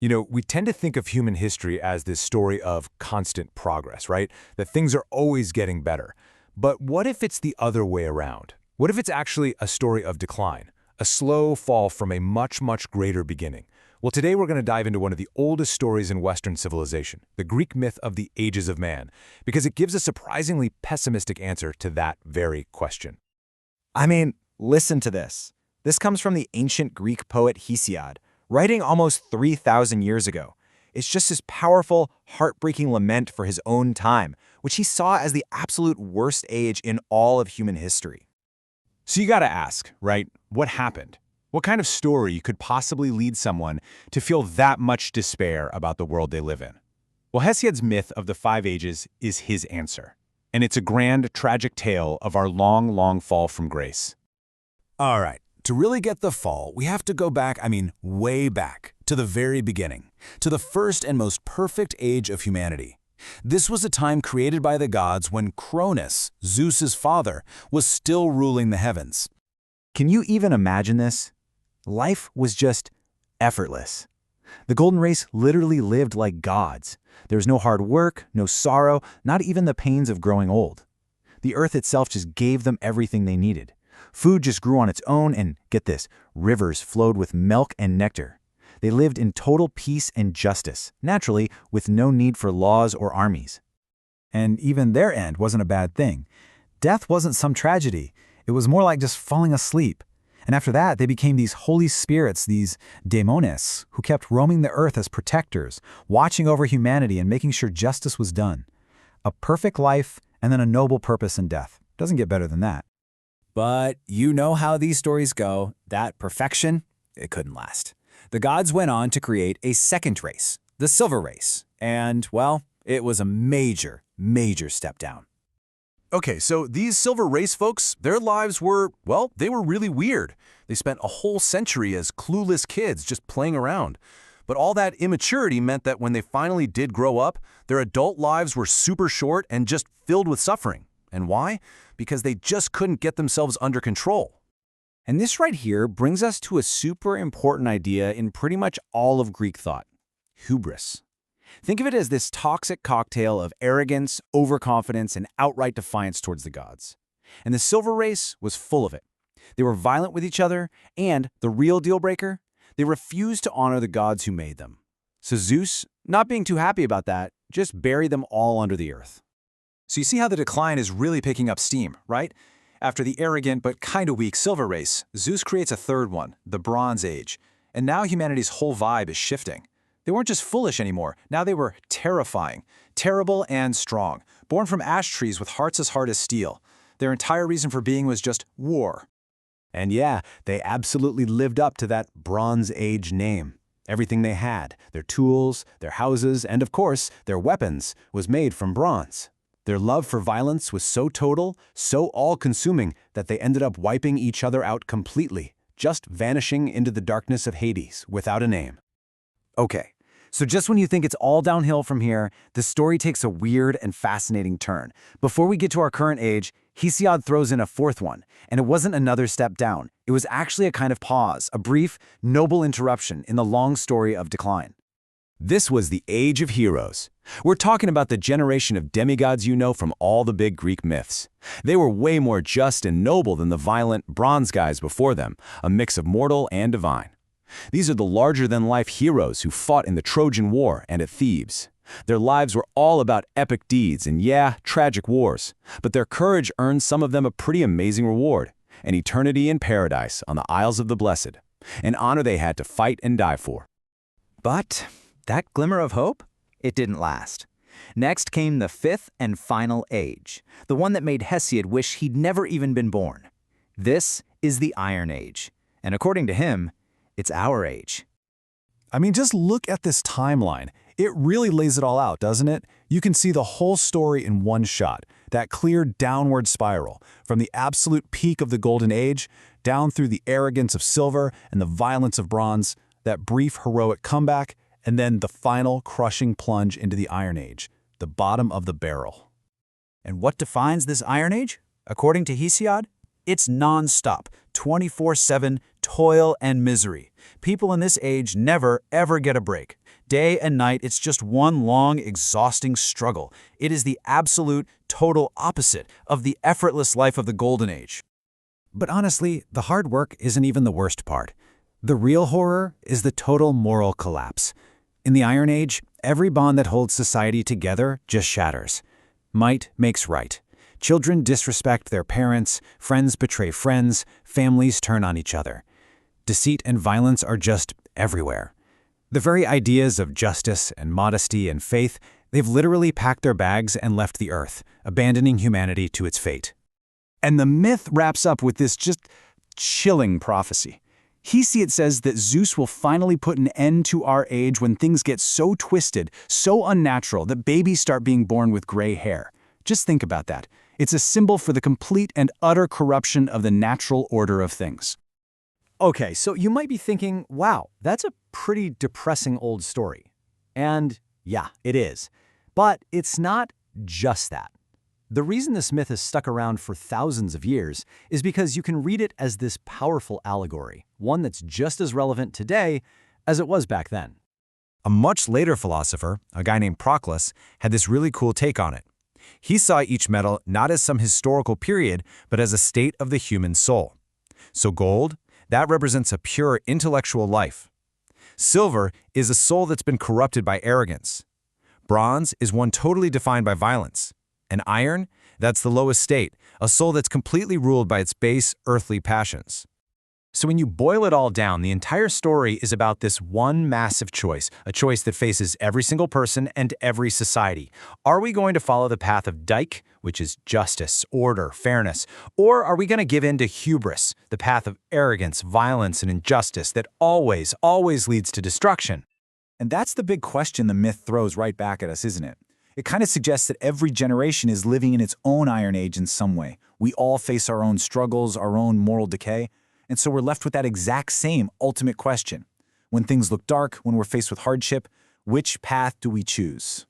We tend to think of human history as this story of constant progress, right? That things are always getting better. But what if it's the other way around? What if it's actually a story of decline, a slow fall from a much, much greater beginning? Well, today we're going to dive into one of the oldest stories in Western civilization, the Greek myth of the ages of man, because it gives a surprisingly pessimistic answer to that very question. I mean, listen to this. This comes from the ancient Greek poet Hesiod, writing almost 3,000 years ago. It's just this powerful, heartbreaking lament for his own time, which he saw as the absolute worst age in all of human history. So you got to ask, right? What happened? What kind of story could possibly lead someone to feel that much despair about the world they live in? Well, Hesiod's myth of the five ages is his answer. And it's a grand, tragic tale of our long, long fall from grace. All right, to really get the fall, we have to go back, way back, to the very beginning, to the first and most perfect age of humanity. This was a time created by the gods when Cronus, Zeus's father, was still ruling the heavens. Can you even imagine this? Life was just effortless. The golden race literally lived like gods. There was no hard work, no sorrow, not even the pains of growing old. The earth itself just gave them everything they needed. Food just grew on its own, and get this, rivers flowed with milk and nectar. They lived in total peace and justice, naturally, with no need for laws or armies. And even their end wasn't a bad thing. Death wasn't some tragedy. It was more like just falling asleep. And after that, they became these holy spirits, these daemones, who kept roaming the earth as protectors, watching over humanity and making sure justice was done. A perfect life and then a noble purpose in death. Doesn't get better than that. But you know how these stories go. That perfection, it couldn't last. The gods went on to create a second race, the Silver Race. And, well, it was a major, major step down. Okay, so these Silver Race folks, their lives were, they were really weird. They spent a whole century as clueless kids just playing around. But all that immaturity meant that when they finally did grow up, their adult lives were super short and just filled with suffering. And why? Because they just couldn't get themselves under control. And this right here brings us to a super important idea in pretty much all of Greek thought: hubris. Think of it as this toxic cocktail of arrogance, overconfidence, and outright defiance towards the gods. And the Silver Race was full of it. They were violent with each other, and, the real deal breaker, they refused to honor the gods who made them. So Zeus, not being too happy about that, just buried them all under the earth. So you see how the decline is really picking up steam, right? After the arrogant but kind of weak Silver Race, Zeus creates a third one, the Bronze Age. And now humanity's whole vibe is shifting. They weren't just foolish anymore, now they were terrifying, terrible and strong, born from ash trees with hearts as hard as steel. Their entire reason for being was just war. And yeah, they absolutely lived up to that Bronze Age name. Everything they had, their tools, their houses, and of course, their weapons, was made from bronze. Their love for violence was so total, so all-consuming, that they ended up wiping each other out completely, just vanishing into the darkness of Hades without a name. Okay, so just when you think it's all downhill from here, the story takes a weird and fascinating turn. Before we get to our current age, Hesiod throws in a fourth one, and it wasn't another step down. It was actually a kind of pause, a brief, noble interruption in the long story of decline. This was the Age of Heroes. We're talking about the generation of demigods you know from all the big Greek myths. They were way more just and noble than the violent bronze guys before them, a mix of mortal and divine. These are the larger-than-life heroes who fought in the Trojan War and at Thebes. Their lives were all about epic deeds and, tragic wars. But their courage earned some of them a pretty amazing reward: an eternity in paradise on the Isles of the Blessed, an honor they had to fight and die for. But that glimmer of hope? It didn't last. Next came the fifth and final age, the one that made Hesiod wish he'd never even been born. This is the Iron Age, and according to him, it's our age. Just look at this timeline. It really lays it all out, doesn't it? You can see the whole story in one shot, that clear downward spiral, from the absolute peak of the Golden Age, down through the arrogance of silver and the violence of bronze, that brief heroic comeback, and then the final crushing plunge into the Iron Age, the bottom of the barrel. And what defines this Iron Age? According to Hesiod, it's non-stop, 24/7 toil and misery. People in this age never, ever get a break. Day and night, it's just one long, exhausting struggle. It is the absolute, total opposite of the effortless life of the Golden Age. But honestly, the hard work isn't even the worst part. The real horror is the total moral collapse. In the Iron Age, every bond that holds society together just shatters. Might makes right. Children disrespect their parents, friends betray friends, families turn on each other. Deceit and violence are just everywhere. The very ideas of justice and modesty and faith, they've literally packed their bags and left the earth, abandoning humanity to its fate. And the myth wraps up with this just chilling prophecy. Hesiod says that Zeus will finally put an end to our age when things get so twisted, so unnatural that babies start being born with gray hair. Just think about that. It's a symbol for the complete and utter corruption of the natural order of things. Okay, so you might be thinking, wow, that's a pretty depressing old story. And yeah, it is. But it's not just that. The reason this myth has stuck around for thousands of years is because you can read it as this powerful allegory, one that's just as relevant today as it was back then. A much later philosopher, a guy named Proclus, had this really cool take on it. He saw each metal not as some historical period, but as a state of the human soul. So gold, that represents a pure intellectual life. Silver is a soul that's been corrupted by arrogance. Bronze is one totally defined by violence. And iron, that's the lowest state, a soul that's completely ruled by its base, earthly passions. So when you boil it all down, the entire story is about this one massive choice, a choice that faces every single person and every society. Are we going to follow the path of Dike, which is justice, order, fairness, or are we going to give in to hubris, the path of arrogance, violence, and injustice that always leads to destruction? And that's the big question the myth throws right back at us, isn't it? It kind of suggests that every generation is living in its own Iron Age in some way. We all face our own struggles, our own moral decay, and so we're left with that exact same ultimate question. When things look dark, when we're faced with hardship, which path do we choose?